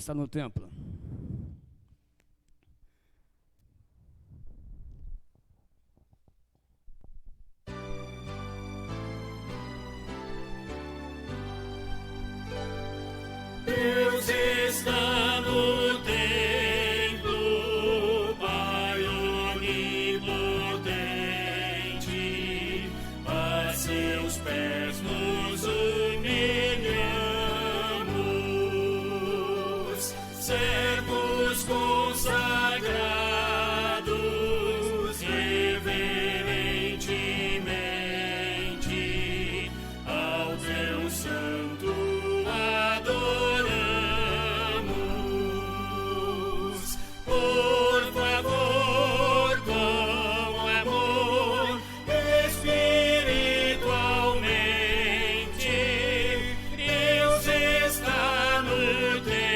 está no templo. Deus está no templo, Pai onipotente, a seus pés nos humilhamos, servos consagrados, reverentemente ao teu santo adoramos. Por favor, com amor, espiritualmente, Deus está no templo.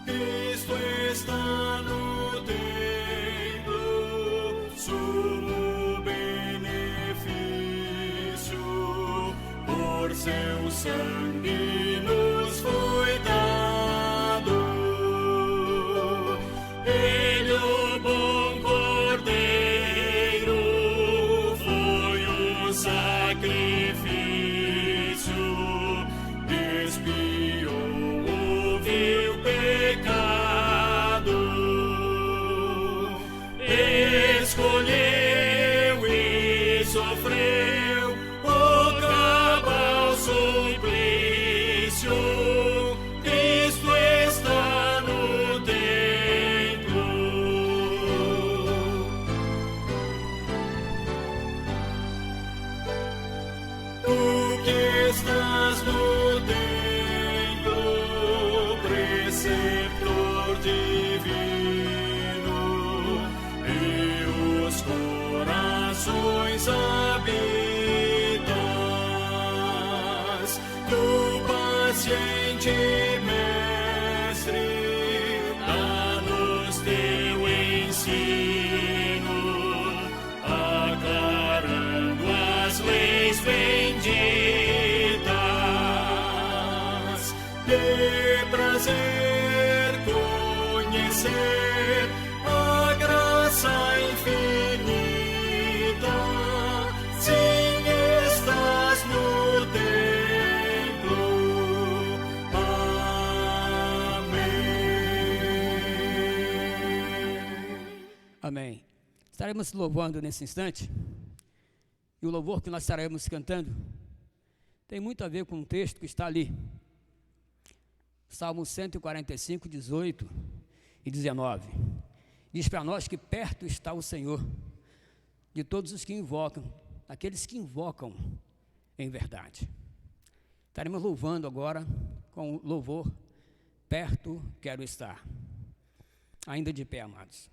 Cristo está no templo, sumo benefício, por seu sangue nos foi dado. Ele, o bom cordeiro, foi o sacrifício, expiou o vil pecado, escolheu e sofreu o cabal suplício. Cristo está no templo. Tu que estás no templo, preceptor divino, e os corações habitas, tu paciente mestre, dá-nos teu ensino, aclarando as leis benditas. Dê prazer conhecer a graça infinita. Sim, estás no templo. Amém. Amém. Estaremos louvando nesse instante. E o louvor que nós estaremos cantando tem muito a ver com o texto que está ali. Salmo 145, 18 e 19. Diz para nós que perto está o Senhor de todos os que invocam, aqueles que invocam em verdade. Estaremos louvando agora com o louvor Perto Quero Estar. Ainda de pé, amados.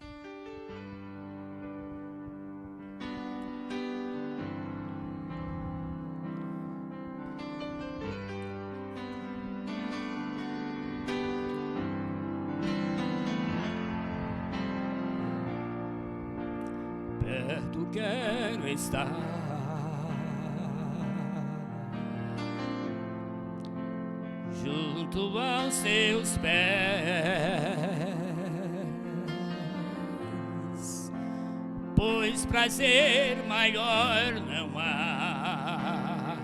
Perto quero estar, junto aos seus pés, pois prazer maior não há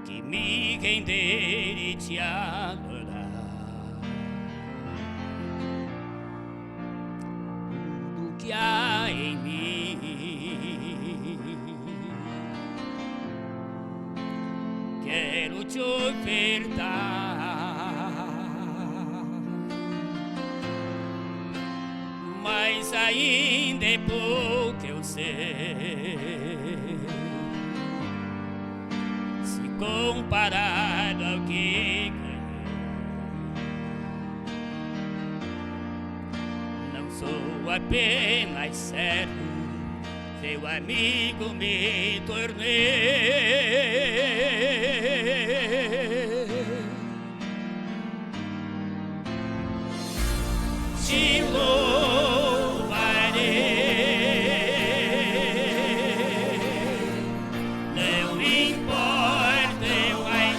que me render e te adorar. Tudo que há em mim quero te ofertar, mas ainda é pouco, eu sei, se comparado ao que ganhei. Não sou apenas servo, teu amigo me tornei. Te louvarei, não importa eu ainda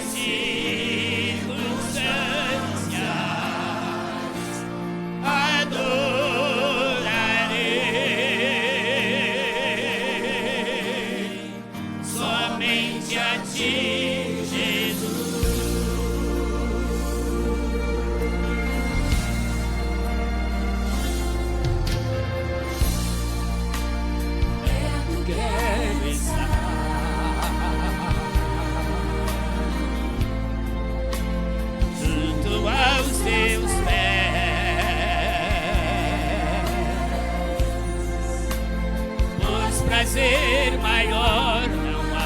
maior não há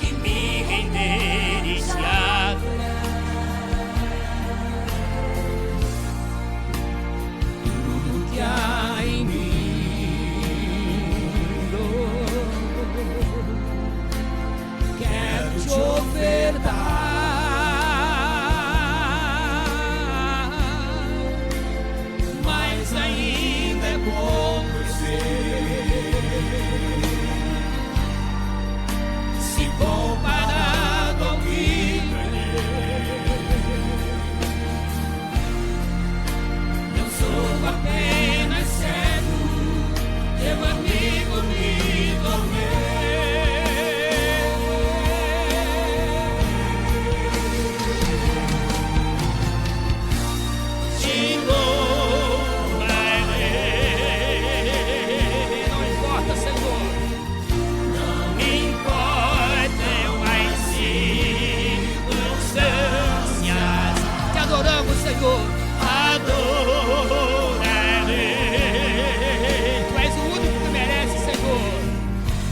que me render e te adorar. Tudo que há em mim, quero te ofertar.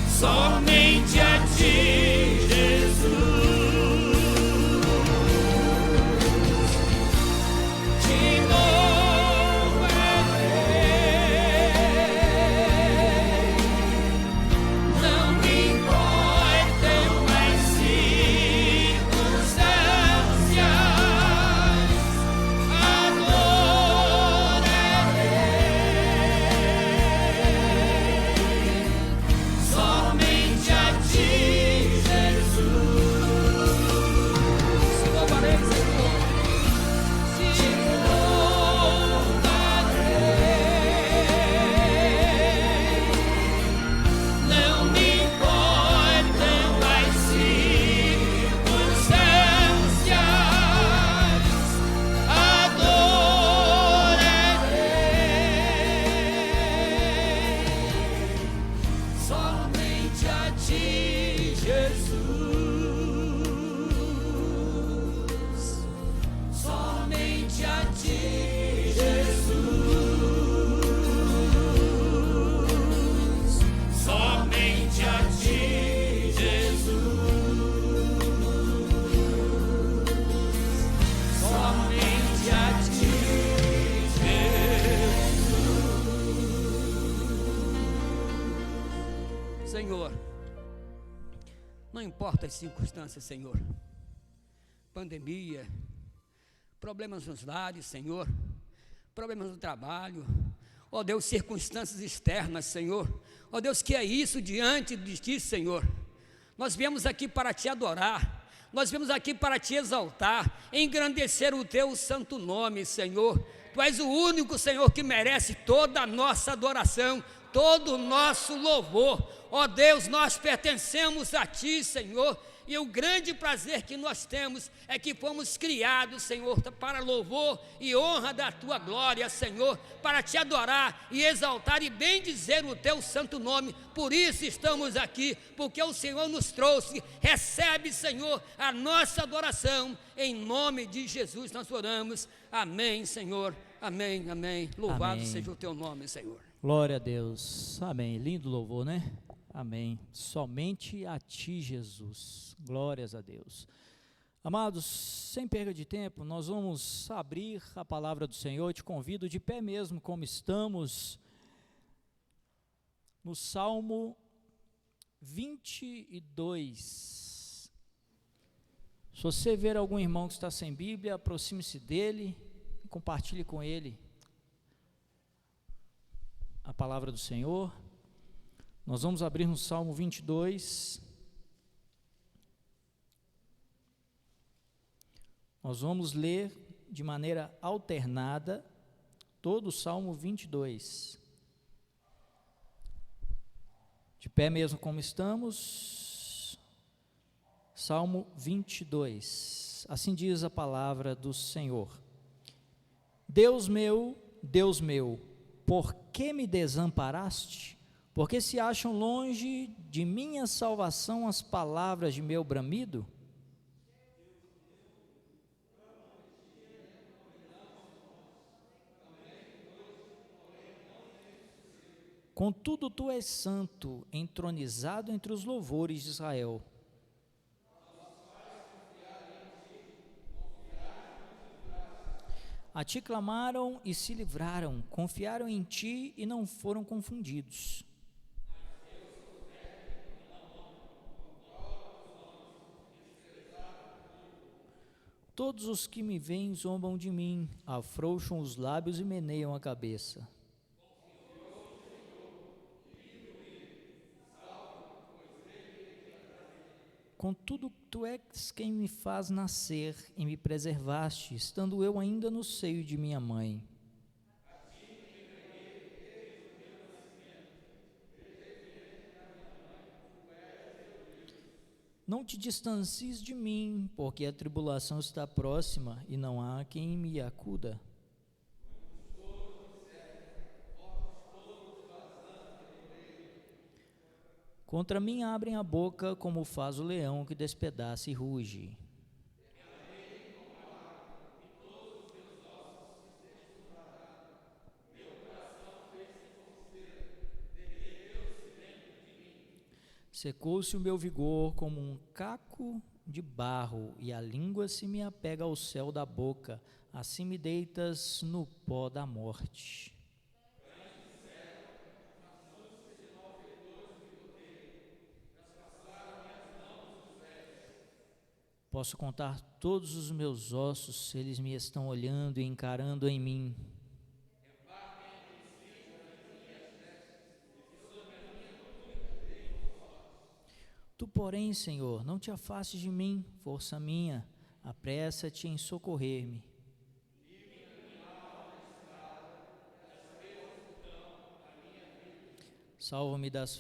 Somente a ti, Jesus, te louvarei. Não me importam as circunstâncias, somente a ti, Jesus. Te louvarei, Senhor. Te louvarei. Não me importam as circunstâncias, adorarei. Somente a ti, Jesus. Somente a ti, Jesus. Somente a ti, Jesus. Somente a ti, Jesus. Senhor, não importa as circunstâncias, Senhor, pandemia, problemas nos lares, Senhor, problemas no trabalho, ó Deus, circunstâncias externas, Senhor, ó Deus, que é isso diante de ti, Senhor? Nós viemos aqui para te adorar, nós viemos aqui para te exaltar, engrandecer o teu santo nome, Senhor. Tu és o único, Senhor, que merece toda a nossa adoração, todo o nosso louvor. Ó Deus, nós pertencemos a ti, Senhor, e o grande prazer que nós temos é que fomos criados, Senhor, para louvor e honra da tua glória, Senhor, para te adorar e exaltar e bendizer o teu santo nome. Por isso estamos aqui, porque o Senhor nos trouxe. Recebe, Senhor, a nossa adoração, em nome de Jesus nós oramos. Amém, Senhor, amém, amém. Louvado Amém. seja o teu nome, Senhor. Glória a Deus. Amém. Lindo louvor, né? Amém. Somente a ti, Jesus. Glórias a Deus. Amados, sem perda de tempo, nós vamos abrir a palavra do Senhor. Eu te convido de pé mesmo, como estamos, no Salmo 22. Se você ver algum irmão que está sem Bíblia, aproxime-se dele e compartilhe com ele a palavra do Senhor. Nós vamos abrir no Salmo 22. Nós vamos ler de maneira alternada todo o Salmo 22. De pé mesmo como estamos, Salmo 22. Assim diz a palavra do Senhor. Deus meu, por que me desamparaste? Porque se acham longe de minha salvação as palavras de meu bramido? Contudo, tu és santo, entronizado entre os louvores de Israel. A ti clamaram e se livraram, confiaram em ti e não foram confundidos. Todos os que me veem zombam de mim, afrouxam os lábios e meneiam a cabeça. Contudo, tu és quem me faz nascer e me preservaste, estando eu ainda no seio de minha mãe. Não te distancies de mim, porque a tribulação está próxima e não há quem me acuda. Contra mim abrem a boca, como faz o leão que despedaça e ruge. Secou-se o meu vigor como um caco de barro, e a língua se me apega ao céu da boca, assim me deitas no pó da morte. Posso contar todos os meus ossos, se eles me estão olhando e encarando em mim. Tu, porém, Senhor, não te afastes de mim, força minha, apressa-te em socorrer-me. Salva-me das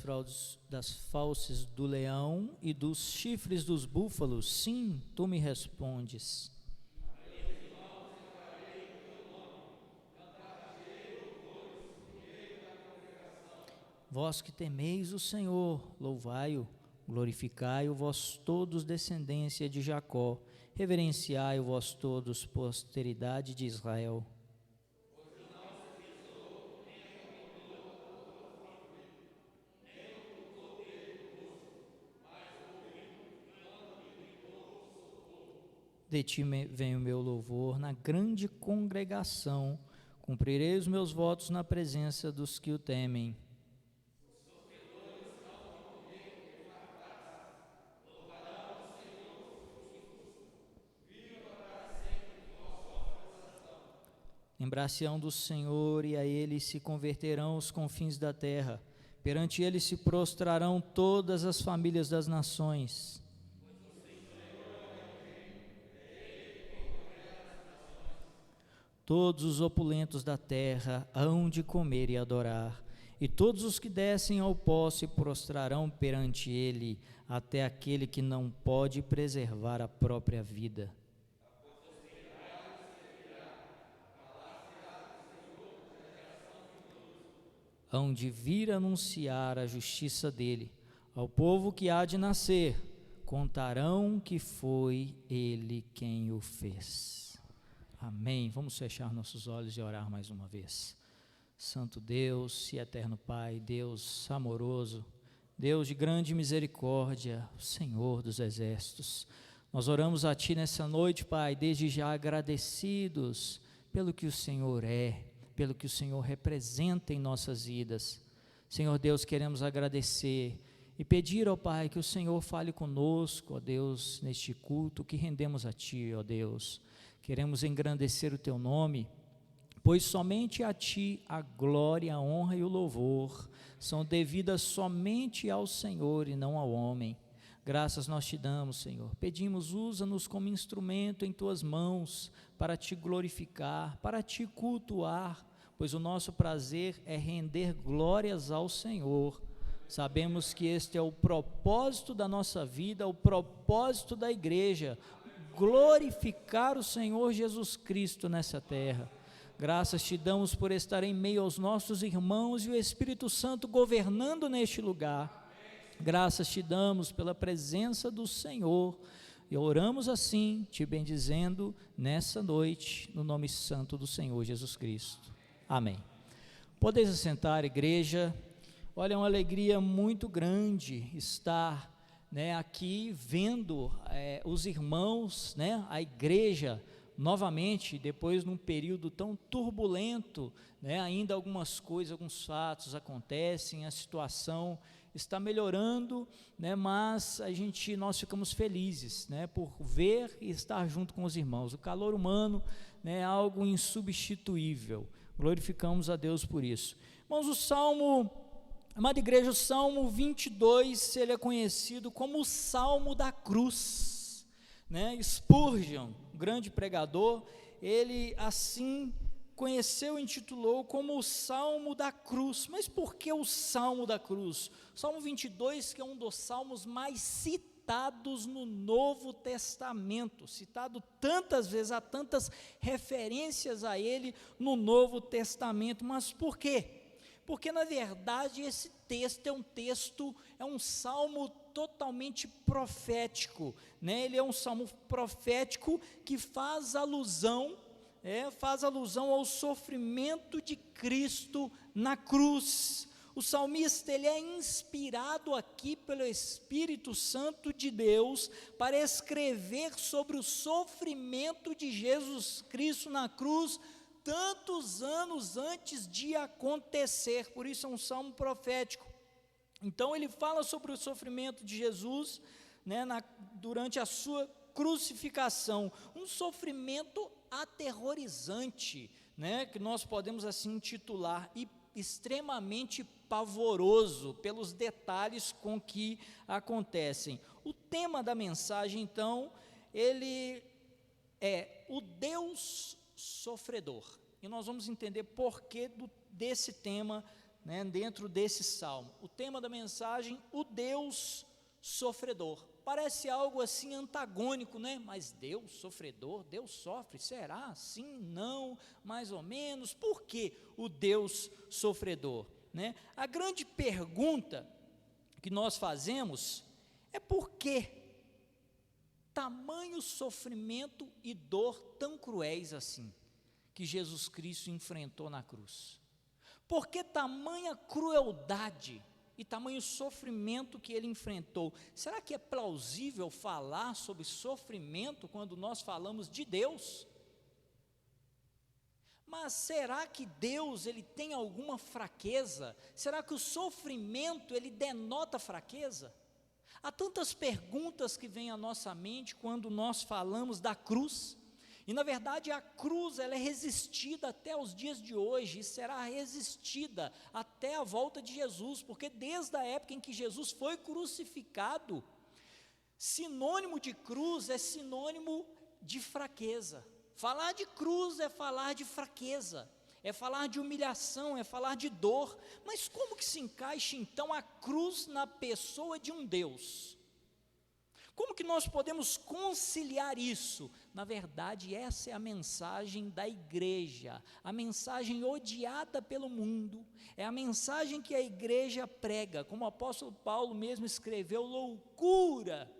fauces do leão e dos chifres dos búfalos, sim, tu me respondes. Vós que temeis o Senhor, louvai-o, glorificai-o vós todos, descendência de Jacó, reverenciai-o vós todos, posteridade de Israel. De ti vem o meu louvor na grande congregação, cumprirei os meus votos na presença dos que o temem. Lembrar-se-ão do Senhor e a Ele se converterão os confins da terra. Perante Ele se prostrarão todas as famílias das nações. Todos os opulentos da terra hão de comer e adorar, e todos os que descem ao pó se prostrarão perante Ele, até aquele que não pode preservar a própria vida. Hão de vir anunciar a justiça dele, ao povo que há de nascer, contarão que foi ele quem o fez. Amém. Vamos fechar nossos olhos e orar mais uma vez. Santo Deus e eterno Pai, Deus amoroso, Deus de grande misericórdia, Senhor dos exércitos, nós oramos a Ti nessa noite, Pai, desde já agradecidos pelo que o Senhor é, pelo que o Senhor representa em nossas vidas. Senhor Deus, queremos agradecer e pedir, ó Pai, que o Senhor fale conosco, ó Deus, neste culto que rendemos a Ti, ó Deus. Queremos engrandecer o Teu nome, pois somente a Ti a glória, a honra e o louvor são devidas somente ao Senhor e não ao homem. Graças nós Te damos, Senhor. Pedimos, usa-nos como instrumento em Tuas mãos para Te glorificar, para Te cultuar, pois o nosso prazer é render glórias ao Senhor. Sabemos que este é o propósito da nossa vida, o propósito da igreja, glorificar o Senhor Jesus Cristo nessa terra. Graças Te damos por estar em meio aos nossos irmãos e o Espírito Santo governando neste lugar. Graças Te damos pela presença do Senhor e oramos assim, Te bendizendo nessa noite, no nome santo do Senhor Jesus Cristo. Amém. Podeis assentar, igreja. Olha, é uma alegria muito grande estar, né, aqui vendo os irmãos, né, a igreja, novamente, depois de um período tão turbulento, né, ainda algumas coisas, alguns fatos acontecem, a situação está melhorando, né, mas nós ficamos felizes, né, por ver e estar junto com os irmãos. O calor humano, né, é algo insubstituível. Glorificamos a Deus por isso. Irmãos, o Salmo, amada igreja, o Salmo 22, ele é conhecido como o Salmo da Cruz, né? Spurgeon, grande pregador, ele assim conheceu e intitulou como o Salmo da Cruz. Mas por que o Salmo da Cruz? O Salmo 22, que é um dos salmos mais citados no Novo Testamento, citado tantas vezes, há tantas referências a ele no Novo Testamento. Mas por quê? Porque na verdade esse texto é um salmo totalmente profético, né? Ele é um salmo profético que faz alusão ao sofrimento de Cristo na cruz. O salmista, ele é inspirado aqui pelo Espírito Santo de Deus para escrever sobre o sofrimento de Jesus Cristo na cruz, tantos anos antes de acontecer. Por isso é um salmo profético. Então ele fala sobre o sofrimento de Jesus, né, durante a sua crucificação, um sofrimento aterrorizante, né, que nós podemos assim intitular, e extremamente pavoroso pelos detalhes com que acontecem. O tema da mensagem, então, ele é o Deus sofredor, e nós vamos entender porquê desse tema, né, dentro desse salmo. O tema da mensagem, o Deus sofredor. Parece algo assim antagônico, né? Mas Deus sofredor, Deus sofre, será? Sim, não, mais ou menos. Por que o Deus sofredor, né? A grande pergunta que nós fazemos é por que tamanho sofrimento e dor tão cruéis assim que Jesus Cristo enfrentou na cruz? Por que tamanha crueldade e tamanho sofrimento que ele enfrentou? Será que é plausível falar sobre sofrimento quando nós falamos de Deus? Mas será que Deus, ele tem alguma fraqueza? Será que o sofrimento, ele denota fraqueza? Há tantas perguntas que vêm à nossa mente quando nós falamos da cruz. E na verdade a cruz, ela é resistida até os dias de hoje, e será resistida até a volta de Jesus, porque desde a época em que Jesus foi crucificado, sinônimo de cruz é sinônimo de fraqueza. Falar de cruz é falar de fraqueza, é falar de humilhação, é falar de dor. Mas como que se encaixa então a cruz na pessoa de um Deus? Como que nós podemos conciliar isso? Na verdade, essa é a mensagem da igreja, a mensagem odiada pelo mundo, é a mensagem que a igreja prega, como o apóstolo Paulo mesmo escreveu: loucura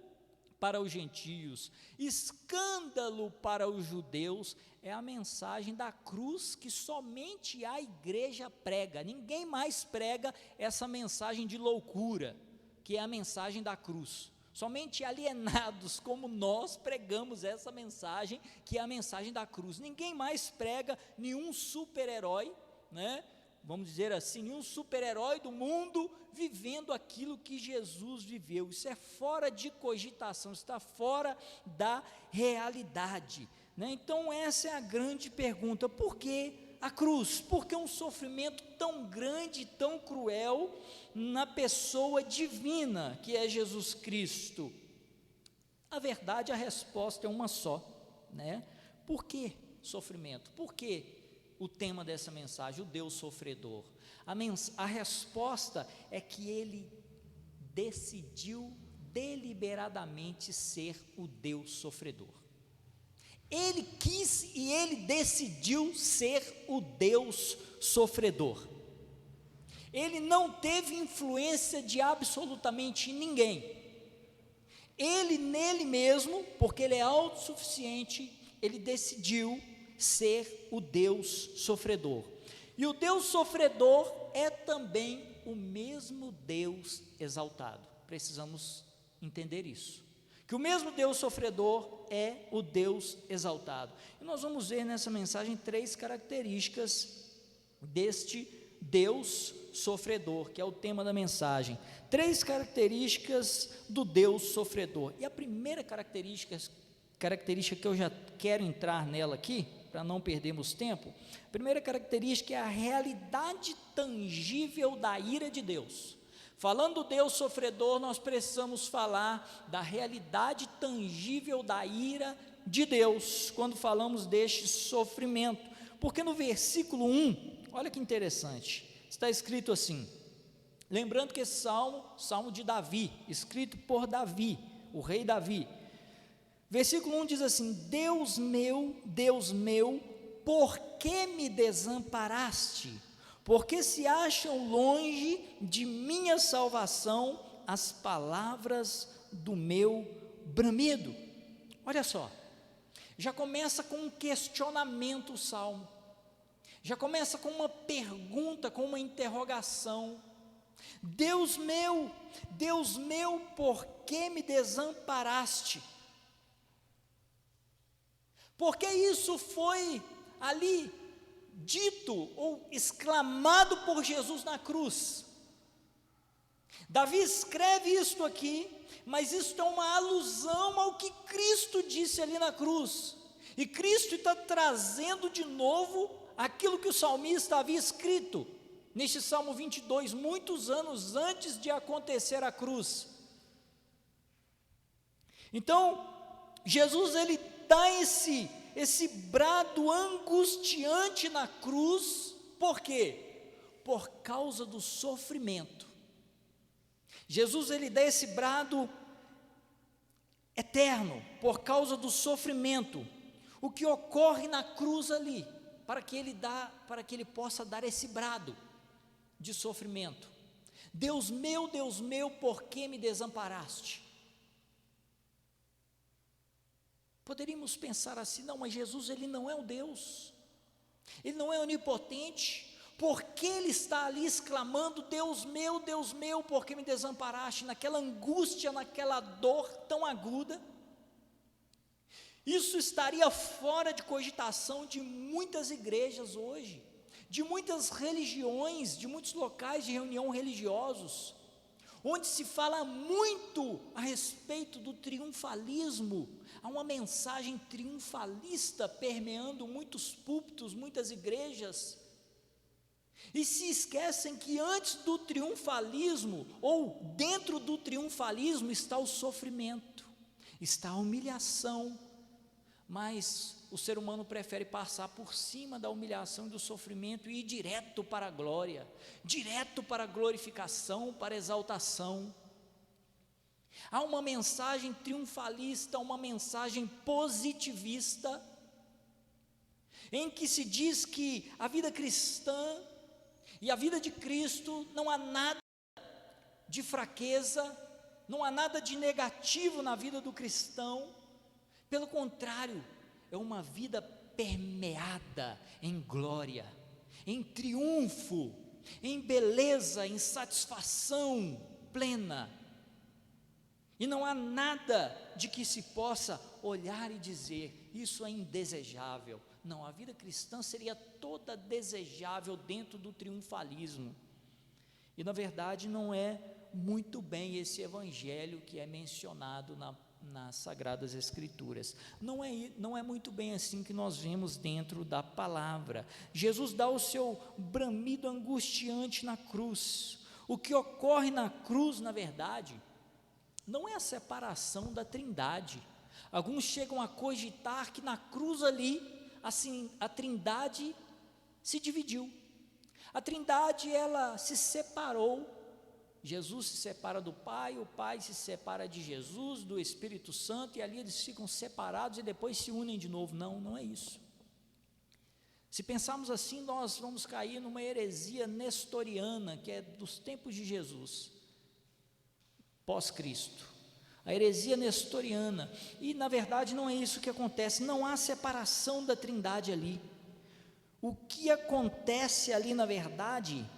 para os gentios, escândalo para os judeus. É a mensagem da cruz que somente a igreja prega, ninguém mais prega essa mensagem de loucura, que é a mensagem da cruz. Somente alienados como nós pregamos essa mensagem, que é a mensagem da cruz. Ninguém mais prega, nenhum super-herói, né? Vamos dizer assim, nenhum super-herói do mundo vivendo aquilo que Jesus viveu. Isso é fora de cogitação, está fora da realidade, né? Então essa é a grande pergunta: por que a cruz? Por que um sofrimento tão grande, tão cruel na pessoa divina que é Jesus Cristo? A verdade, a resposta é uma só, né? Por que sofrimento? Por que o tema dessa mensagem, o Deus sofredor? A resposta é que ele decidiu deliberadamente ser o Deus sofredor. Ele quis e ele decidiu ser o Deus sofredor. Ele não teve influência de absolutamente ninguém. Ele nele mesmo, porque ele é autossuficiente, ele decidiu ser o Deus sofredor. E o Deus sofredor é também o mesmo Deus exaltado. Precisamos entender isso, que o mesmo Deus sofredor é o Deus exaltado. E nós vamos ver nessa mensagem 3 características deste Deus sofredor, que é o tema da mensagem. 3 características do Deus sofredor. E a primeira característica que eu já quero entrar nela aqui, para não perdermos tempo, a primeira característica é a realidade tangível da ira de Deus. Falando do Deus sofredor, nós precisamos falar da realidade tangível da ira de Deus, quando falamos deste sofrimento, porque no versículo 1, olha que interessante, está escrito assim, lembrando que esse salmo de Davi, escrito por Davi, o rei Davi, versículo 1 diz assim: Deus meu, por que me desamparaste? Porque se acham longe de minha salvação as palavras do meu bramido. Olha só, já começa com um questionamento o salmo, já começa com uma pergunta, com uma interrogação. Deus meu, por que me desamparaste? Porque isso foi ali dito ou exclamado por Jesus na cruz. Davi escreve isto aqui, mas isto é uma alusão ao que Cristo disse ali na cruz, e Cristo está trazendo de novo aquilo que o salmista havia escrito neste Salmo 22, muitos anos antes de acontecer a cruz. Então, Jesus ele dá esse brado angustiante na cruz, por quê? Por causa do sofrimento. Jesus ele dá esse brado eterno, por causa do sofrimento, o que ocorre na cruz ali, para que ele possa dar esse brado de sofrimento. Deus meu, por que me desamparaste? Poderíamos pensar assim, não, mas Jesus ele não é um Deus, ele não é onipotente, por que ele está ali exclamando, Deus meu, por que me desamparaste, naquela angústia, naquela dor tão aguda? Isso estaria fora de cogitação de muitas igrejas hoje, de muitas religiões, de muitos locais de reunião religiosos, onde se fala muito a respeito do triunfalismo. Há uma mensagem triunfalista permeando muitos púlpitos, muitas igrejas, e se esquecem que antes do triunfalismo, ou dentro do triunfalismo, está o sofrimento, está a humilhação, mas o ser humano prefere passar por cima da humilhação e do sofrimento e ir direto para a glória, direto para a glorificação, para a exaltação. Há uma mensagem triunfalista, uma mensagem positivista, em que se diz que a vida cristã e a vida de Cristo não há nada de fraqueza, não há nada de negativo na vida do cristão, pelo contrário, é uma vida permeada em glória, em triunfo, em beleza, em satisfação plena. E não há nada de que se possa olhar e dizer, isso é indesejável. Não, a vida cristã seria toda desejável dentro do triunfalismo. E na verdade não é muito bem esse evangelho que é mencionado nas Sagradas Escrituras. Não é muito bem assim que nós vemos dentro da palavra. Jesus dá o seu bramido angustiante na cruz. O que ocorre na cruz, na verdade, não é a separação da Trindade. Alguns chegam a cogitar que na cruz ali, assim, a Trindade se dividiu. A Trindade, ela se separou. Jesus se separa do Pai, o Pai se separa de Jesus, do Espírito Santo, e ali eles ficam separados e depois se unem de novo. Não, não é isso. Se pensarmos assim, nós vamos cair numa heresia nestoriana, que é dos tempos de Jesus, pós-Cristo. A heresia nestoriana. E na verdade não é isso que acontece, não há separação da Trindade ali. O que acontece ali na verdade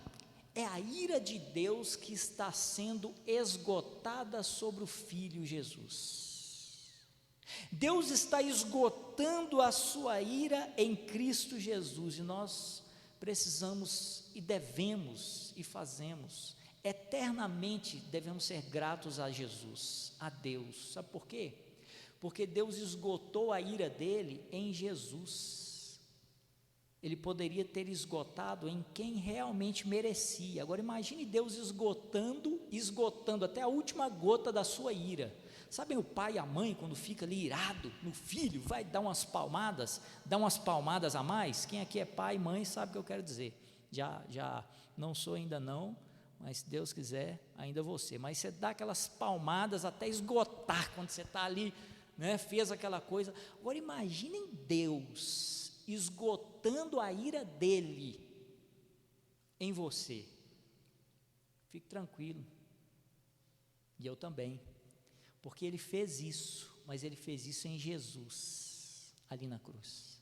é a ira de Deus que está sendo esgotada sobre o Filho Jesus. Deus está esgotando a sua ira em Cristo Jesus, e nós precisamos e devemos e fazemos, eternamente devemos ser gratos a Jesus, a Deus. Sabe por quê? Porque Deus esgotou a ira dele em Jesus. Ele poderia ter esgotado em quem realmente merecia. Agora imagine Deus esgotando até a última gota da sua ira. Sabem o pai e a mãe, quando fica ali irado no filho, vai dar umas palmadas a mais? Quem aqui é pai e mãe sabe o que eu quero dizer. Já não sou ainda não, mas se Deus quiser, ainda você. Mas você dá aquelas palmadas até esgotar, quando você está ali, né, fez aquela coisa. Agora imaginem Deus esgotando a ira dele em você. Fique tranquilo, e eu também, porque ele fez isso, mas ele fez isso em Jesus, ali na cruz.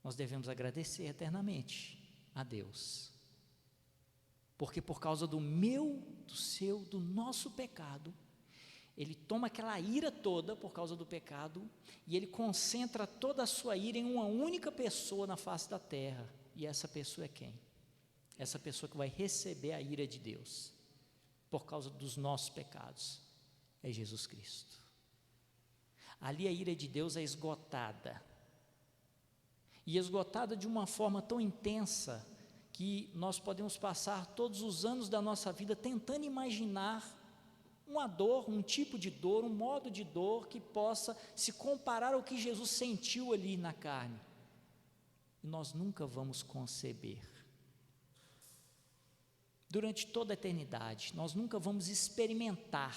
Nós devemos agradecer eternamente a Deus, porque por causa do meu, do seu, do nosso pecado, ele toma aquela ira toda por causa do pecado, e ele concentra toda a sua ira em uma única pessoa na face da terra. E essa pessoa é quem? Essa pessoa que vai receber a ira de Deus por causa dos nossos pecados é Jesus Cristo. Ali a ira de Deus é esgotada, e esgotada de uma forma tão intensa que nós podemos passar todos os anos da nossa vida tentando imaginar uma dor, um tipo de dor, um modo de dor que possa se comparar ao que Jesus sentiu ali na carne. E nós nunca vamos conceber. Durante toda a eternidade, nós nunca vamos experimentar.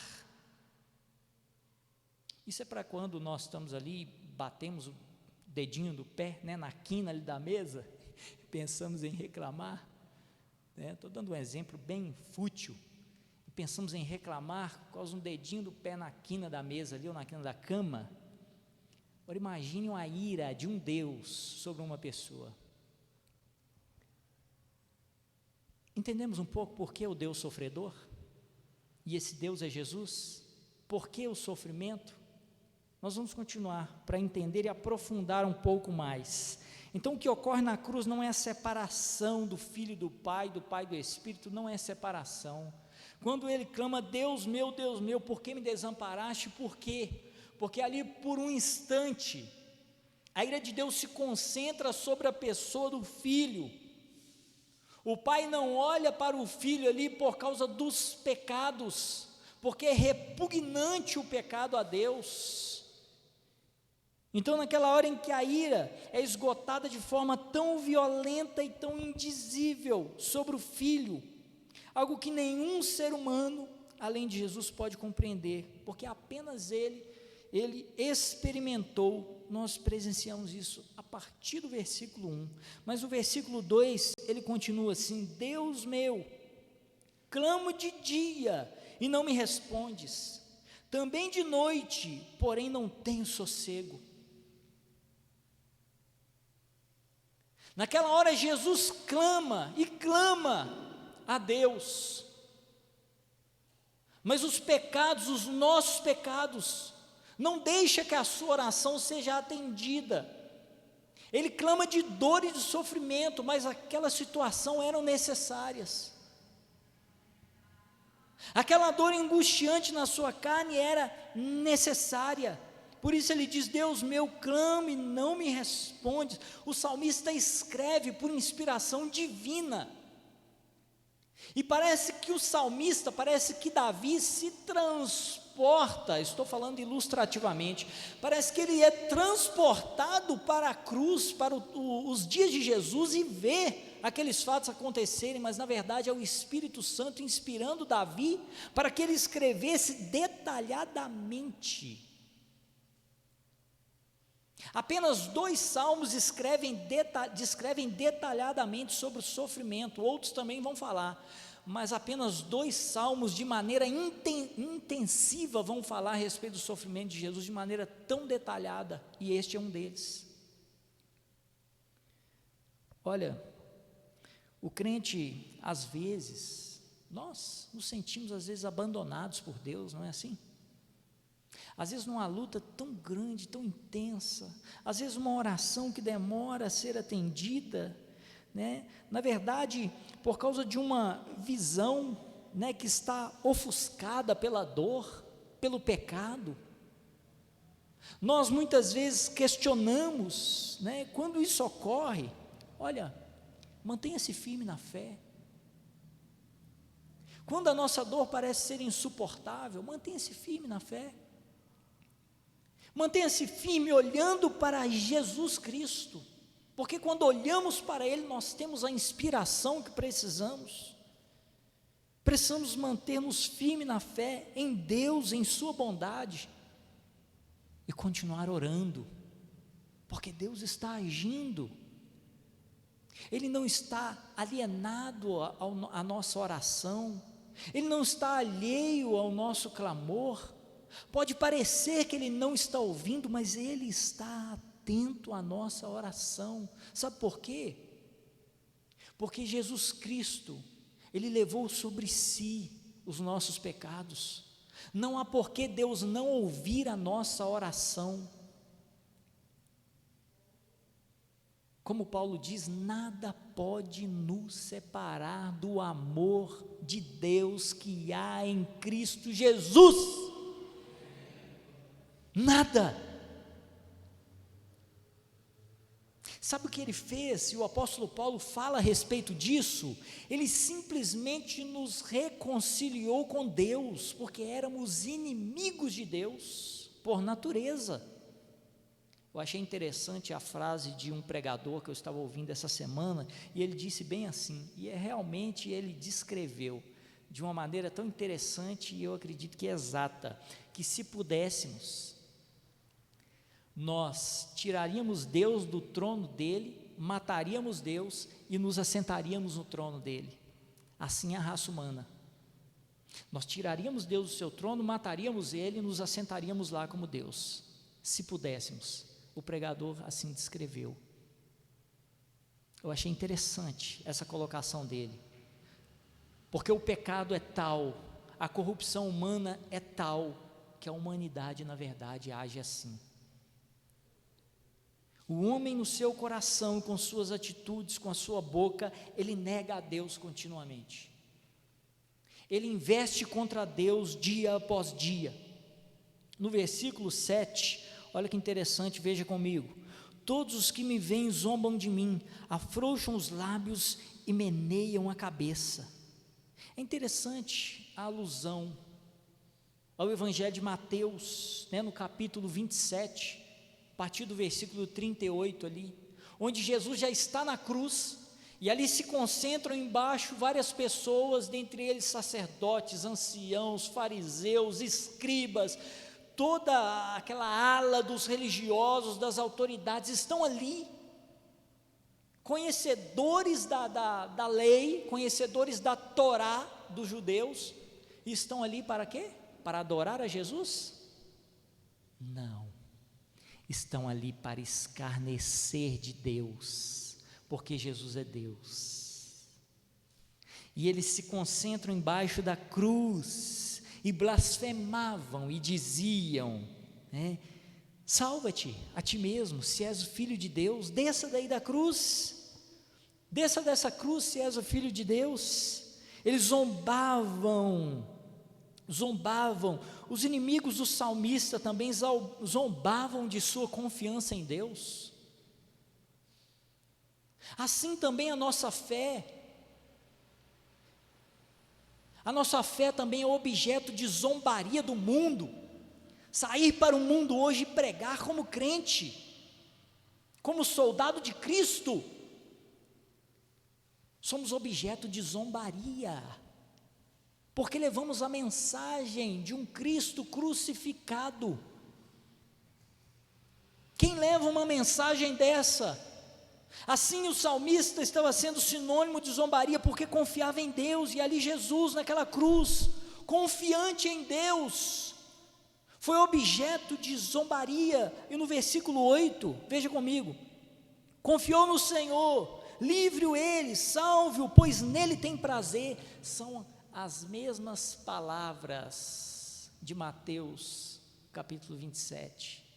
Isso é para quando nós estamos ali, batemos o dedinho do pé, né, na quina ali da mesa, pensamos em reclamar. Estou dando um exemplo bem fútil. Pensamos em reclamar por causa de um dedinho do pé na quina da mesa ali, ou na quina da cama. Agora imagine a ira de um Deus sobre uma pessoa. Entendemos um pouco por que o Deus sofredor? E esse Deus é Jesus? Por que o sofrimento? Nós vamos continuar para entender e aprofundar um pouco mais. Então o que ocorre na cruz não é a separação do Filho e do Pai do Espírito, não é separação. Quando ele clama, Deus meu, por que me desamparaste? Por quê? Porque ali por um instante, a ira de Deus se concentra sobre a pessoa do Filho. O Pai não olha para o Filho ali por causa dos pecados, porque é repugnante o pecado a Deus. Então naquela hora em que a ira é esgotada de forma tão violenta e tão indizível sobre o Filho, algo que nenhum ser humano, além de Jesus, pode compreender, porque apenas ele experimentou. Nós presenciamos isso a partir do versículo 1, mas o versículo 2, ele continua assim: Deus meu, clamo de dia e não me respondes, também de noite, porém não tenho sossego. Naquela hora Jesus clama e clama a Deus, mas os pecados, os nossos pecados, não deixa que a sua oração seja atendida. Ele clama de dor e de sofrimento, mas aquela situação eram necessárias. Aquela dor angustiante na sua carne era necessária. Por isso ele diz: Deus meu, clamo e não me respondes. O salmista escreve por inspiração divina. E parece que o salmista, parece que Davi se transporta, estou falando ilustrativamente, parece que ele é transportado para a cruz, para os dias de Jesus, e vê aqueles fatos acontecerem, mas na verdade é o Espírito Santo inspirando Davi para que ele escrevesse detalhadamente. Apenas 2 salmos descrevem detalhadamente sobre o sofrimento, outros também vão falar, mas apenas 2 salmos de maneira intensiva vão falar a respeito do sofrimento de Jesus de maneira tão detalhada, e este é um deles. Olha, O crente, às vezes, nós nos sentimos às vezes abandonados por Deus, não é assim? Às vezes numa luta tão grande, tão intensa, às vezes uma oração que demora a ser atendida, né? Na verdade, por causa de uma visão, né, que está ofuscada pela dor, pelo pecado. Nós muitas vezes questionamos, né, quando isso ocorre. Olha, mantenha-se firme na fé. Quando a nossa dor parece ser insuportável, mantenha-se firme na fé. Mantenha-se firme olhando para Jesus Cristo, porque quando olhamos para Ele, nós temos a inspiração que precisamos. Precisamos manter-nos firmes na fé, em Deus, em sua bondade, e continuar orando, porque Deus está agindo. Ele não está alienado à nossa oração, Ele não está alheio ao nosso clamor. Pode parecer que Ele não está ouvindo, mas Ele está atento à nossa oração. Sabe por quê? Porque Jesus Cristo, Ele levou sobre si os nossos pecados. Não há por que Deus não ouvir a nossa oração. Como Paulo diz, nada pode nos separar do amor de Deus que há em Cristo Jesus. Nada. Sabe o que ele fez? E o apóstolo Paulo fala a respeito disso. Ele simplesmente nos reconciliou com Deus, porque éramos inimigos de Deus por natureza. Eu achei interessante a frase de um pregador que eu estava ouvindo essa semana, e ele disse bem assim, e realmente ele descreveu de uma maneira tão interessante, e eu acredito que exata, que se pudéssemos, nós tiraríamos Deus do trono dele, mataríamos Deus e nos assentaríamos no trono dele. Assim é a raça humana. Nós tiraríamos Deus do seu trono, mataríamos ele e nos assentaríamos lá como Deus, se pudéssemos. O pregador assim descreveu. Eu achei interessante essa colocação dele, porque o pecado é tal, a corrupção humana é tal, que a humanidade na verdade age assim. O homem no seu coração, com suas atitudes, com a sua boca, ele nega a Deus continuamente. Ele investe contra Deus dia após dia. No versículo 7, olha que interessante, veja comigo. Todos os que me veem zombam de mim, afrouxam os lábios e meneiam a cabeça. É interessante a alusão ao Evangelho de Mateus, né, no capítulo 27, a partir do versículo 38 ali, onde Jesus já está na cruz, e ali se concentram embaixo várias pessoas, dentre eles sacerdotes, anciãos, fariseus, escribas, toda aquela ala dos religiosos, das autoridades, estão ali, conhecedores da lei, conhecedores da Torá dos judeus, e estão ali para quê? Para adorar a Jesus? Não. Estão ali para escarnecer de Deus, porque Jesus é Deus. E eles se concentram embaixo da cruz e blasfemavam e diziam, né, salva-te a ti mesmo, se és o Filho de Deus, desça daí da cruz, desça dessa cruz se és o Filho de Deus. Eles zombavam, os inimigos do salmista também zombavam de sua confiança em Deus. Assim também a nossa fé também é objeto de zombaria do mundo. Sair para o mundo hoje e pregar como crente, como soldado de Cristo, somos objeto de zombaria, porque levamos a mensagem de um Cristo crucificado. Quem leva uma mensagem dessa? Assim o salmista estava sendo sinônimo de zombaria, porque confiava em Deus, e ali Jesus naquela cruz, confiante em Deus, foi objeto de zombaria. E no versículo 8, veja comigo, confiou no Senhor, livre-o ele, salve-o, pois nele tem prazer. São as mesmas palavras de Mateus, capítulo 27.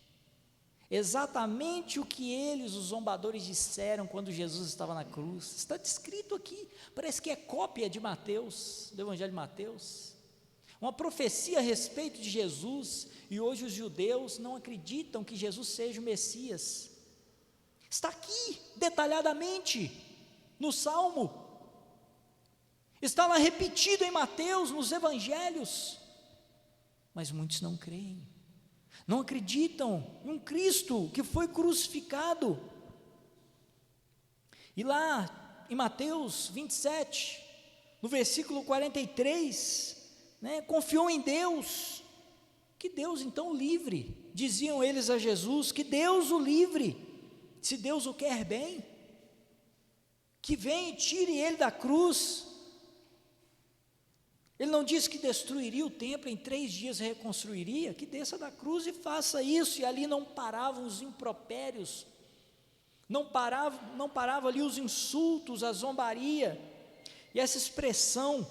Exatamente o que eles, os zombadores, disseram quando Jesus estava na cruz. Está descrito aqui, parece que é cópia de Mateus, do Evangelho de Mateus. Uma profecia a respeito de Jesus, e hoje os judeus não acreditam que Jesus seja o Messias. Está aqui, detalhadamente, no Salmo. Está lá repetido em Mateus, nos Evangelhos. Mas muitos não creem. Não acreditam em um Cristo que foi crucificado. E lá em Mateus 27, no versículo 43, confiou em Deus, que Deus então o livre. Diziam eles a Jesus, que Deus o livre, se Deus o quer bem, que venha e tire ele da cruz. Ele não disse que destruiria o templo, em 3 dias reconstruiria, que desça da cruz e faça isso. E ali não paravam os impropérios, não parava ali os insultos, a zombaria. E essa expressão,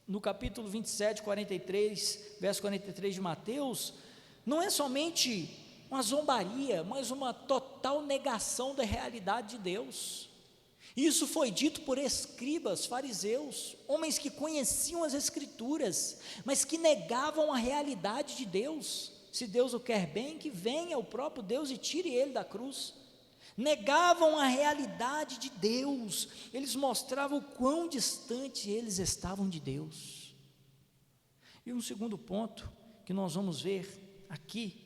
no capítulo 27, 43, verso 43 de Mateus, não é somente uma zombaria, mas uma total negação da realidade de Deus. Isso foi dito por escribas, fariseus, homens que conheciam as Escrituras, mas que negavam a realidade de Deus. Se Deus o quer bem, que venha o próprio Deus e tire ele da cruz. Negavam a realidade de Deus, eles mostravam o quão distante eles estavam de Deus. E um segundo ponto que nós vamos ver aqui,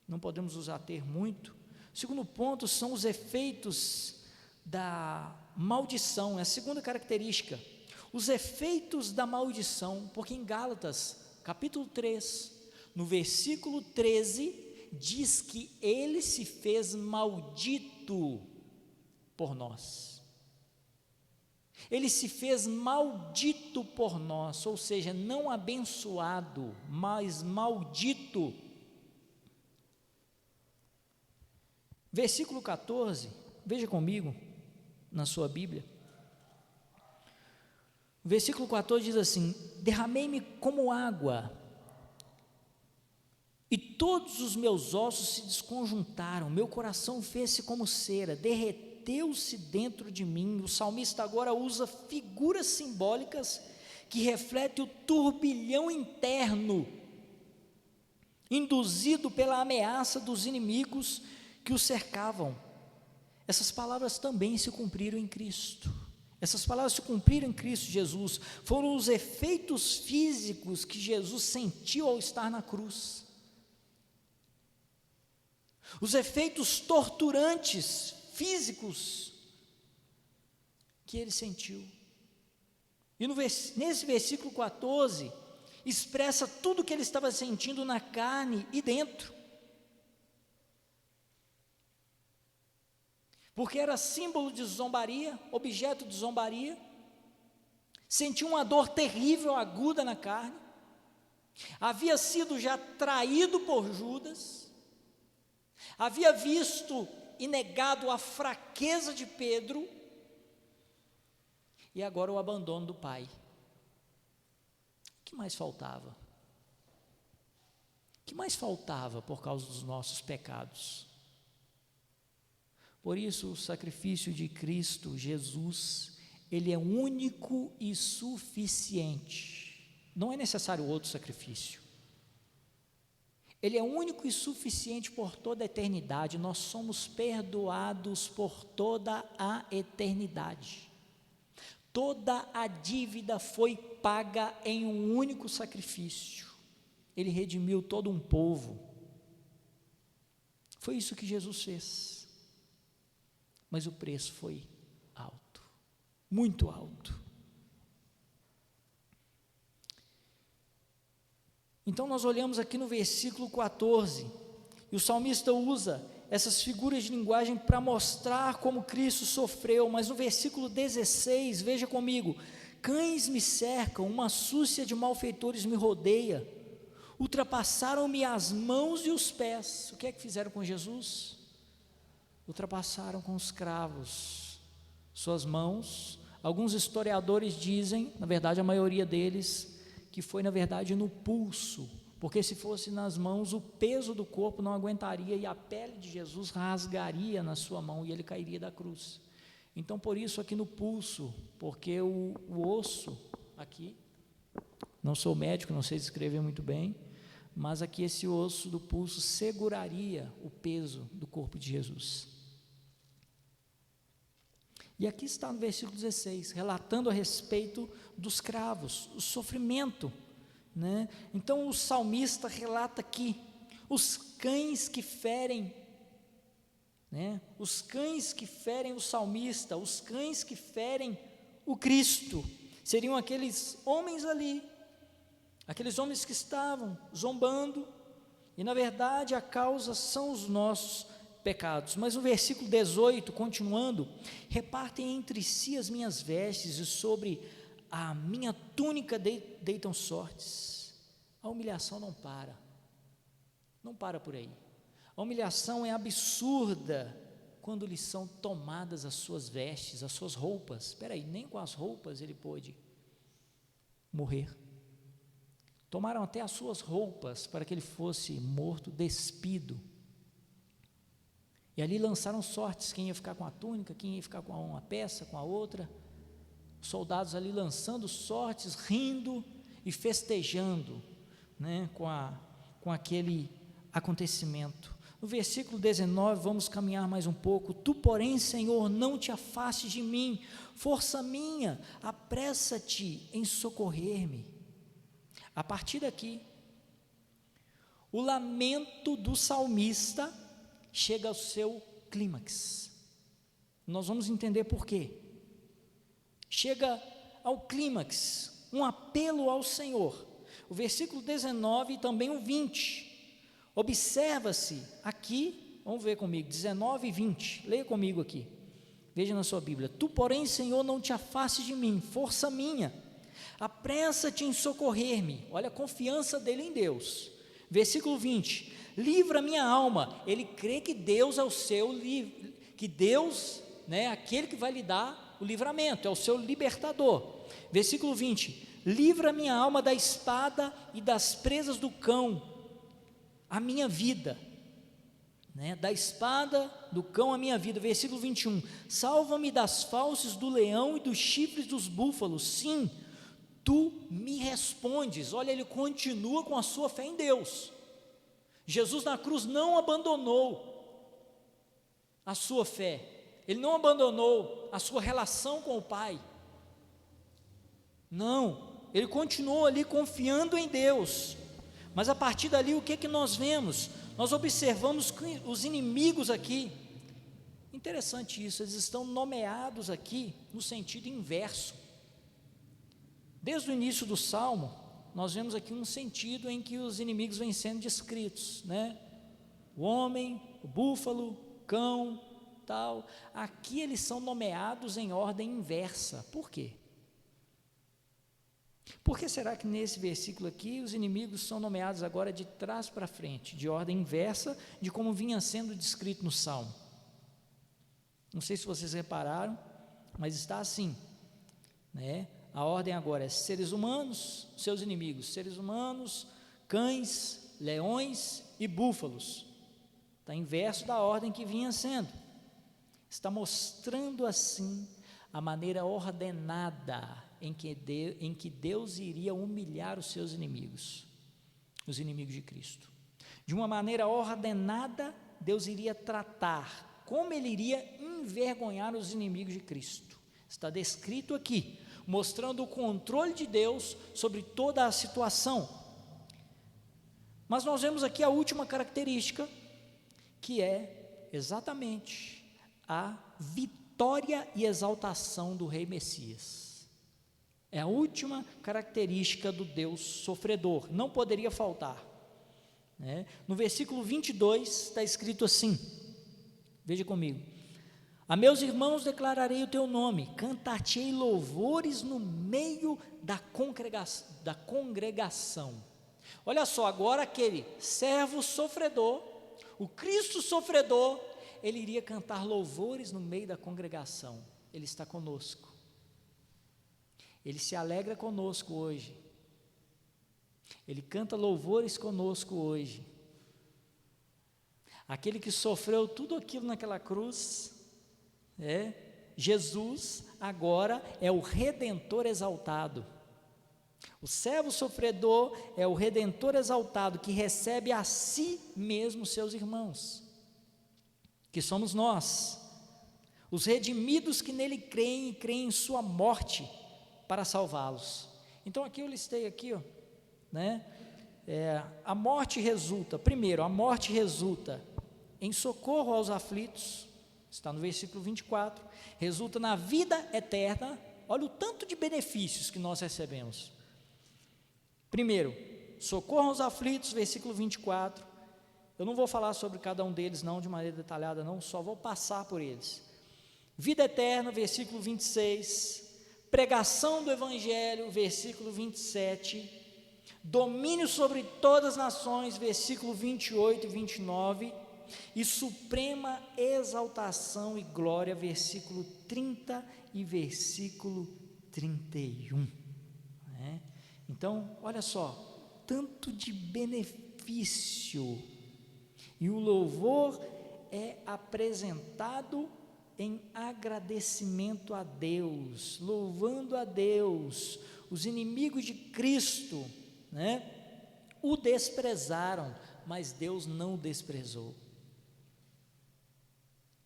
não podemos nos ater muito. O segundo ponto são os efeitos da maldição, é a segunda característica, os efeitos da maldição, porque em Gálatas, capítulo 3, no versículo 13, diz que ele se fez maldito por nós. Ele se fez maldito por nós, ou seja, não abençoado, mas maldito. Versículo 14, veja comigo, na sua Bíblia, o versículo 14 diz assim: derramei-me como água, e todos os meus ossos se desconjuntaram, meu coração fez-se como cera, derreteu-se dentro de mim. O salmista agora usa figuras simbólicas que refletem o turbilhão interno, induzido pela ameaça dos inimigos que o cercavam. Essas palavras também se cumpriram em Cristo. Essas palavras se cumpriram em Cristo Jesus. Foram os efeitos físicos que Jesus sentiu ao estar na cruz. Os efeitos torturantes, físicos, que ele sentiu. E nesse versículo 14, expressa tudo o que ele estava sentindo na carne e dentro. Porque era símbolo de zombaria, objeto de zombaria, sentiu uma dor terrível, aguda na carne, havia sido já traído por Judas, havia visto e negado a fraqueza de Pedro, e agora o abandono do Pai. O que mais faltava? O que mais faltava por causa dos nossos pecados? Por isso, o sacrifício de Cristo Jesus, ele é único e suficiente. Não é necessário outro sacrifício. Ele é único e suficiente por toda a eternidade. Nós somos perdoados por toda a eternidade. Toda a dívida foi paga em um único sacrifício. Ele redimiu todo um povo. Foi isso que Jesus fez. Mas o preço foi alto, muito alto. Então nós olhamos aqui no versículo 14, e o salmista usa essas figuras de linguagem para mostrar como Cristo sofreu, mas no versículo 16, veja comigo: cães me cercam, uma súcia de malfeitores me rodeia, ultrapassaram-me as mãos e os pés. O que é que fizeram com Jesus? Ultrapassaram com os cravos suas mãos. Alguns historiadores dizem, na verdade a maioria deles, que foi na verdade no pulso, porque se fosse nas mãos, o peso do corpo não aguentaria e a pele de Jesus rasgaria na sua mão e ele cairia da cruz. Então por isso aqui no pulso, porque o osso aqui, não sou médico, não sei descrever muito bem, mas aqui esse osso do pulso seguraria o peso do corpo de Jesus. E aqui está no versículo 16, relatando a respeito dos cravos, o sofrimento, né? Então o salmista relata aqui, os cães que ferem, né? Os cães que ferem o salmista, os cães que ferem o Cristo, seriam aqueles homens ali, aqueles homens que estavam zombando, e na verdade a causa são os nossos pecados. Mas no versículo 18, continuando, repartem entre si as minhas vestes, e sobre a minha túnica deitam sortes. A humilhação não para por aí. A humilhação é absurda quando lhes são tomadas as suas vestes, as suas roupas. Espera aí, nem com as roupas ele pôde morrer. Tomaram até as suas roupas para que ele fosse morto, despido. E ali lançaram sortes, quem ia ficar com a túnica, quem ia ficar com uma peça, com a outra. Os soldados ali lançando sortes, rindo e festejando, né, com aquele acontecimento. No versículo 19, vamos caminhar mais um pouco. Tu, porém, Senhor, não te afastes de mim, força minha, apressa-te em socorrer-me. A partir daqui, o lamento do salmista chega ao seu clímax. Nós vamos entender por quê. Chega ao clímax, um apelo ao Senhor. O versículo 19 e também o 20. Observa-se aqui, vamos ver comigo, 19 e 20. Leia comigo aqui. Veja na sua Bíblia. Tu, porém, Senhor, não te afastes de mim, força minha. Apressa-te em socorrer-me. Olha a confiança dele em Deus. Versículo 20. Livra minha alma. Ele crê que Deus é o seu que Deus, né, aquele que vai lhe dar o livramento, é o seu libertador. Versículo 20. Livra minha alma da espada e das presas do cão, a minha vida, né, da espada do cão a minha vida. Versículo 21. Salva-me das fauces do leão e dos chifres dos búfalos. Sim, tu me respondes. Olha, ele continua com a sua fé em Deus. Jesus na cruz não abandonou a sua fé, ele não abandonou a sua relação com o Pai, não, ele continuou ali confiando em Deus. Mas a partir dali, o que nós vemos? Nós observamos que os inimigos aqui, interessante isso, eles estão nomeados aqui no sentido inverso. Desde o início do Salmo, nós vemos aqui um sentido em que os inimigos vêm sendo descritos, né? O homem, o búfalo, o cão, tal. Aqui eles são nomeados em ordem inversa. Por quê? Por que será que nesse versículo aqui os inimigos são nomeados agora de trás para frente, de ordem inversa de como vinha sendo descrito no Salmo? Não sei se vocês repararam, mas está assim, né? A ordem agora é seres humanos, seus inimigos, seres humanos, cães, leões e búfalos. Está inverso da ordem que vinha sendo. Está mostrando assim a maneira ordenada em que Deus iria humilhar os seus inimigos, os inimigos de Cristo. De uma maneira ordenada, Deus iria tratar, como ele iria envergonhar os inimigos de Cristo. Está descrito aqui, mostrando o controle de Deus sobre toda a situação. Mas nós vemos aqui a última característica, que é exatamente a vitória e exaltação do Rei Messias. É a última característica do Deus sofredor, não poderia faltar, né? No versículo 22 está escrito assim, veja comigo: a meus irmãos declararei o teu nome, cantar-te-ei louvores no meio da congregação. Olha só, agora aquele servo sofredor, o Cristo sofredor, ele iria cantar louvores no meio da congregação. Ele está conosco. Ele se alegra conosco hoje. Ele canta louvores conosco hoje. Aquele que sofreu tudo aquilo naquela cruz, Jesus agora é o Redentor exaltado. O servo sofredor é o Redentor exaltado, que recebe a si mesmo seus irmãos, que somos nós, os redimidos que nele creem e creem em sua morte para salvá-los. Então aqui eu listei aqui, a morte resulta, primeiro, a morte resulta em socorro aos aflitos, está no versículo 24, resulta na vida eterna. Olha o tanto de benefícios que nós recebemos. Primeiro, socorro aos aflitos, versículo 24, eu não vou falar sobre cada um deles não, de maneira detalhada não, só vou passar por eles. Vida eterna, versículo 26, pregação do Evangelho, versículo 27, domínio sobre todas as nações, versículo 28 e 29, e suprema exaltação e glória, versículo 30 e versículo 31. Então, olha só, tanto de benefício, e o louvor é apresentado em agradecimento a Deus, louvando a Deus. Os inimigos de Cristo, o desprezaram, mas Deus não o desprezou,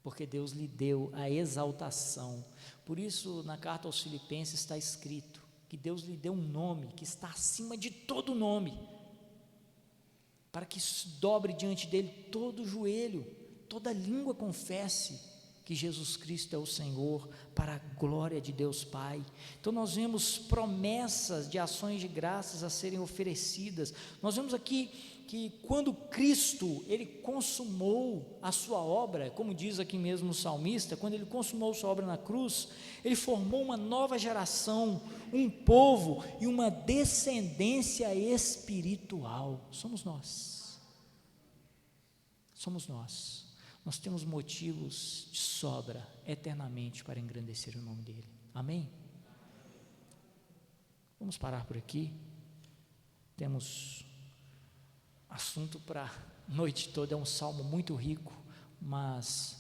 porque Deus lhe deu a exaltação. Por isso, na carta aos Filipenses está escrito que Deus lhe deu um nome que está acima de todo nome, para que se dobre diante dele todo joelho, toda língua confesse que Jesus Cristo é o Senhor, para a glória de Deus Pai. Então nós vemos promessas de ações de graças a serem oferecidas. Nós vemos aqui que quando Cristo, ele consumou a sua obra, como diz aqui mesmo o salmista, quando ele consumou sua obra na cruz, ele formou uma nova geração, um povo e uma descendência espiritual. Somos nós. Somos nós. Nós temos motivos de sobra eternamente para engrandecer o nome dele. Amém? Vamos parar por aqui. Temos assunto para a noite toda. É um salmo muito rico, mas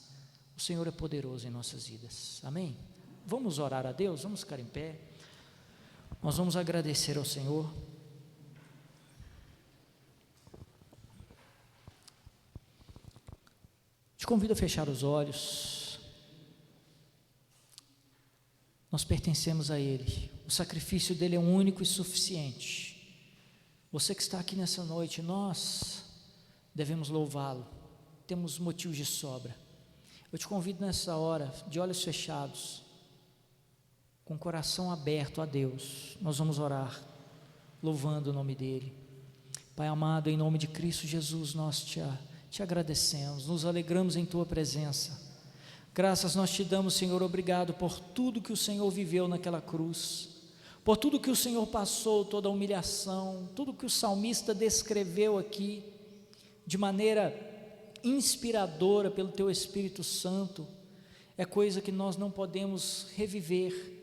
o Senhor é poderoso em nossas vidas. Amém? Vamos orar a Deus, vamos ficar em pé. Nós vamos agradecer ao Senhor. Te convido a fechar os olhos. Nós pertencemos a Ele, o sacrifício dele é único e suficiente. Você que está aqui nessa noite, nós devemos louvá-lo, temos motivos de sobra. Eu te convido nessa hora, de olhos fechados, com o coração aberto a Deus, nós vamos orar, louvando o nome dele. Pai amado, em nome de Cristo Jesus, nós te agradecemos, nos alegramos em tua presença. Graças nós te damos, Senhor, obrigado por tudo que o Senhor viveu naquela cruz, por tudo que o Senhor passou, toda a humilhação, tudo que o salmista descreveu aqui, de maneira inspiradora pelo teu Espírito Santo, é coisa que nós não podemos reviver,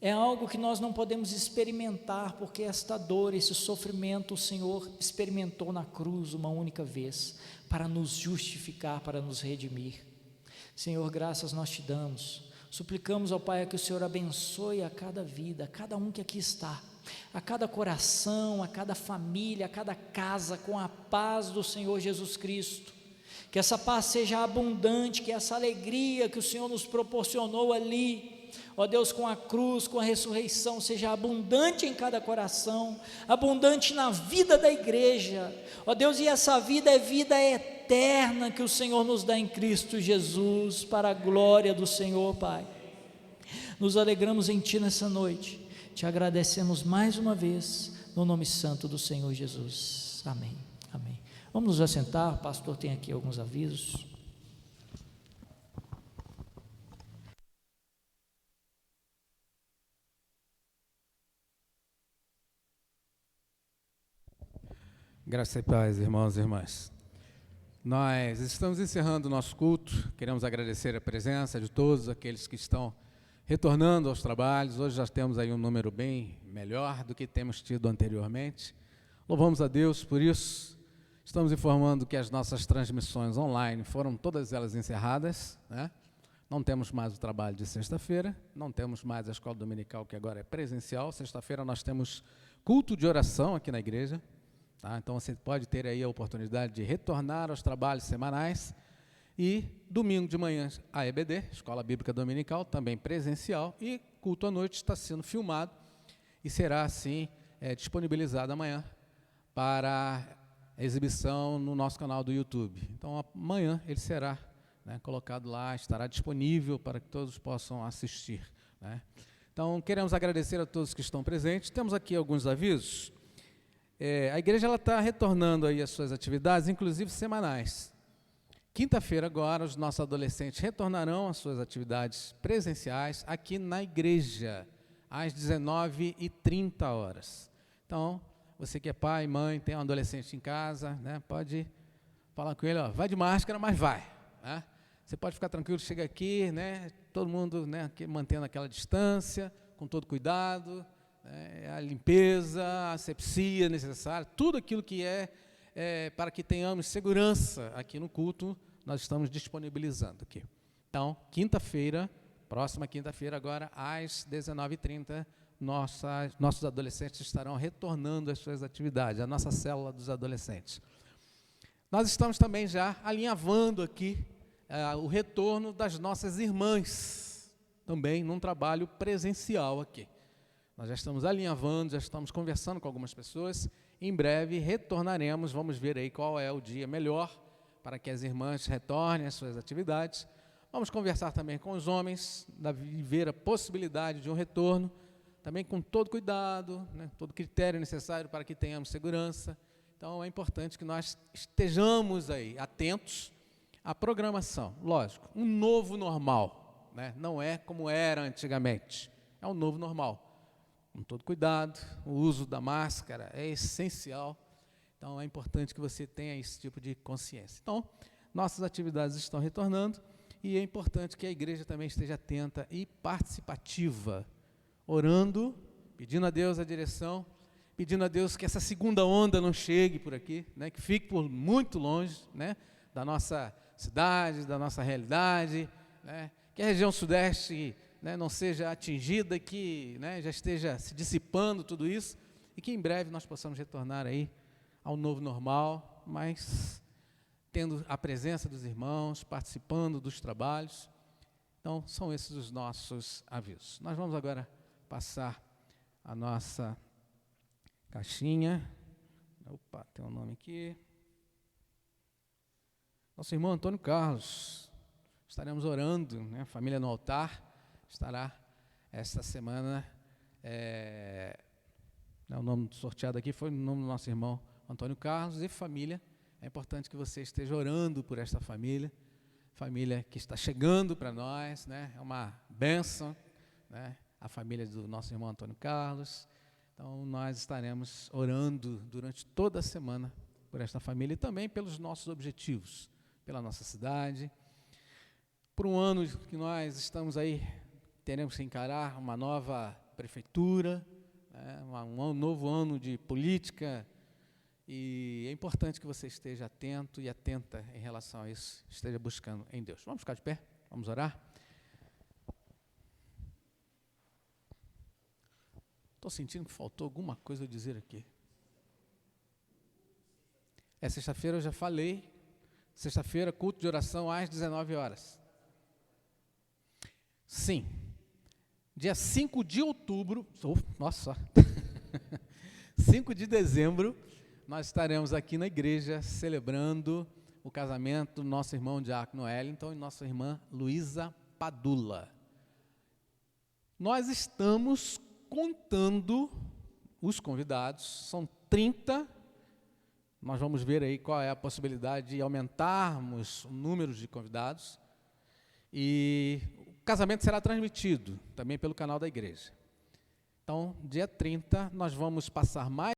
é algo que nós não podemos experimentar, porque esta dor, esse sofrimento, o Senhor experimentou na cruz uma única vez, para nos justificar, para nos redimir. Senhor, graças nós te damos, suplicamos ao Pai que o Senhor abençoe a cada vida, a cada um que aqui está, a cada coração, a cada família, a cada casa, com a paz do Senhor Jesus Cristo, que essa paz seja abundante, que essa alegria que o Senhor nos proporcionou ali, ó Deus, com a cruz, com a ressurreição, seja abundante em cada coração, abundante na vida da igreja, ó Deus, e essa vida é vida eterna que o Senhor nos dá em Cristo Jesus, para a glória do Senhor, Pai. Nos alegramos em Ti nessa noite, te agradecemos mais uma vez, no nome santo do Senhor Jesus, amém, amém. Vamos nos assentar, o pastor tem aqui alguns avisos. Graça e paz, irmãos e irmãs. Nós estamos encerrando o nosso culto, queremos agradecer a presença de todos aqueles que estão retornando aos trabalhos. Hoje já temos aí um número bem melhor do que temos tido anteriormente. Louvamos a Deus por isso. Estamos informando que as nossas transmissões online foram todas elas encerradas, né? Não temos mais o trabalho de sexta-feira, não temos mais a escola dominical, que agora é presencial. Sexta-feira nós temos culto de oração aqui na igreja, tá? Então você pode ter aí a oportunidade de retornar aos trabalhos semanais. E domingo de manhã a EBD, Escola Bíblica Dominical, também presencial, e culto à noite está sendo filmado e será assim disponibilizado amanhã para exibição no nosso canal do YouTube. Então amanhã ele será colocado lá, estará disponível para que todos possam assistir, né? Então queremos agradecer a todos que estão presentes. Temos aqui alguns avisos. A igreja está retornando aí as suas atividades, inclusive semanais. Quinta-feira agora, os nossos adolescentes retornarão às suas atividades presenciais aqui na igreja, às 19h30. Então, você que é pai, mãe, tem um adolescente em casa, né, pode falar com ele, ó, vai de máscara, mas vai, né? Você pode ficar tranquilo, chega aqui, né, todo mundo, né, aqui, mantendo aquela distância, com todo cuidado, né, a limpeza, a asepsia necessária, tudo aquilo que para que tenhamos segurança aqui no culto, nós estamos disponibilizando aqui. Então, quinta-feira, próxima quinta-feira agora, às 19h30, nossos adolescentes estarão retornando às suas atividades, a nossa célula dos adolescentes. Nós estamos também já alinhavando aqui o retorno das nossas irmãs, também num trabalho presencial aqui. Nós já estamos alinhavando, já estamos conversando com algumas pessoas. Em breve retornaremos, vamos ver aí qual é o dia melhor para que as irmãs retornem às suas atividades. Vamos conversar também com os homens, ver a possibilidade de um retorno, também com todo cuidado, né, todo critério necessário para que tenhamos segurança. Então é importante que nós estejamos aí atentos à programação. Lógico, um novo normal, né, não é como era antigamente, é um novo normal. Com todo cuidado, o uso da máscara é essencial, então é importante que você tenha esse tipo de consciência. Então, nossas atividades estão retornando e é importante que a igreja também esteja atenta e participativa, orando, pedindo a Deus a direção, pedindo a Deus que essa segunda onda não chegue por aqui, né, que fique por muito longe, né, da nossa cidade, da nossa realidade, né, que a região sudeste, né, não seja atingida, que, né, já esteja se dissipando tudo isso, e que em breve nós possamos retornar aí ao novo normal, mas tendo a presença dos irmãos, participando dos trabalhos. Então, são esses os nossos avisos. Nós vamos agora passar a nossa caixinha. Opa, tem um nome aqui. Nosso irmão Antônio Carlos. Estaremos orando, né, família no altar. Estará esta semana, o nome sorteado aqui foi o nome do nosso irmão Antônio Carlos e família. É importante que você esteja orando por esta família que está chegando para nós, né? É uma bênção, né? A família do nosso irmão Antônio Carlos. Então, nós estaremos orando durante toda a semana por esta família e também pelos nossos objetivos, pela nossa cidade, por um ano que nós estamos aí, teremos que encarar uma nova prefeitura, né, um novo ano de política, e é importante que você esteja atento e atenta em relação a isso, esteja buscando em Deus. Vamos ficar de pé? Vamos orar? Estou sentindo que faltou alguma coisa a dizer aqui. Sexta-feira eu já falei, sexta-feira culto de oração às 19h. Sim. Dia 5 de outubro, 5 de dezembro, nós estaremos aqui na igreja celebrando o casamento do nosso irmão Diácono Wellington e nossa irmã Luísa Padula. Nós estamos contando os convidados, são 30, nós vamos ver aí qual é a possibilidade de aumentarmos o número de convidados, e o casamento será transmitido também pelo canal da igreja. Então, dia 30, nós vamos passar mais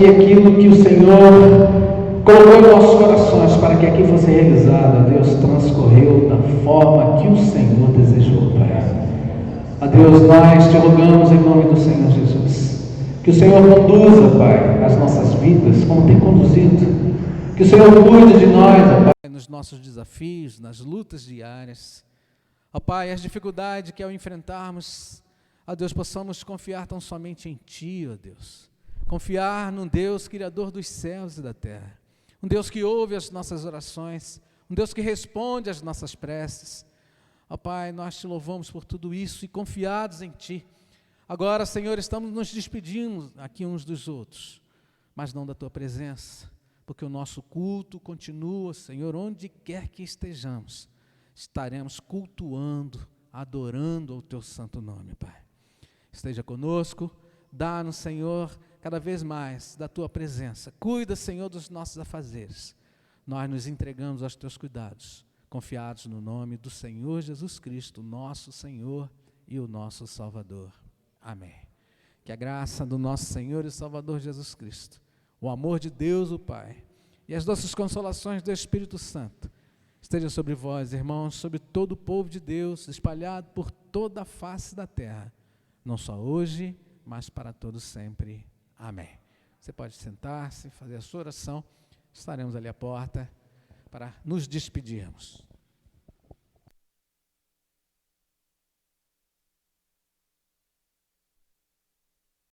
E aquilo que o Senhor colocou em nossos corações para que aqui fosse realizado, ó Deus, transcorreu da forma que o Senhor desejou, Pai. Ó Deus, nós te rogamos em nome do Senhor Jesus, que o Senhor conduza, Pai, as nossas vidas como tem conduzido, que o Senhor cuide de nós, ó Pai, nos nossos desafios, nas lutas diárias. Ó Pai, as dificuldades que ao enfrentarmos, ó Deus, possamos confiar tão somente em Ti, ó Deus. Confiar num Deus Criador dos céus e da terra. Um Deus que ouve as nossas orações, um Deus que responde às nossas preces. Ó Pai, nós Te louvamos por tudo isso e confiados em Ti. Agora, Senhor, estamos nos despedindo aqui uns dos outros, mas não da Tua presença, porque o nosso culto continua, Senhor, onde quer que estejamos, estaremos cultuando, adorando o Teu santo nome, Pai. Esteja conosco, dá-nos, Senhor, cada vez mais da Tua presença. Cuida, Senhor, dos nossos afazeres. Nós nos entregamos aos Teus cuidados, confiados no nome do Senhor Jesus Cristo, nosso Senhor e o nosso Salvador. Amém. Que a graça do nosso Senhor e Salvador Jesus Cristo, o amor de Deus o Pai e as doces consolações do Espírito Santo estejam sobre vós, irmãos, sobre todo o povo de Deus, espalhado por toda a face da terra, não só hoje, mas para todos sempre. Amém. Você pode sentar-se, fazer a sua oração. Estaremos ali à porta para nos despedirmos.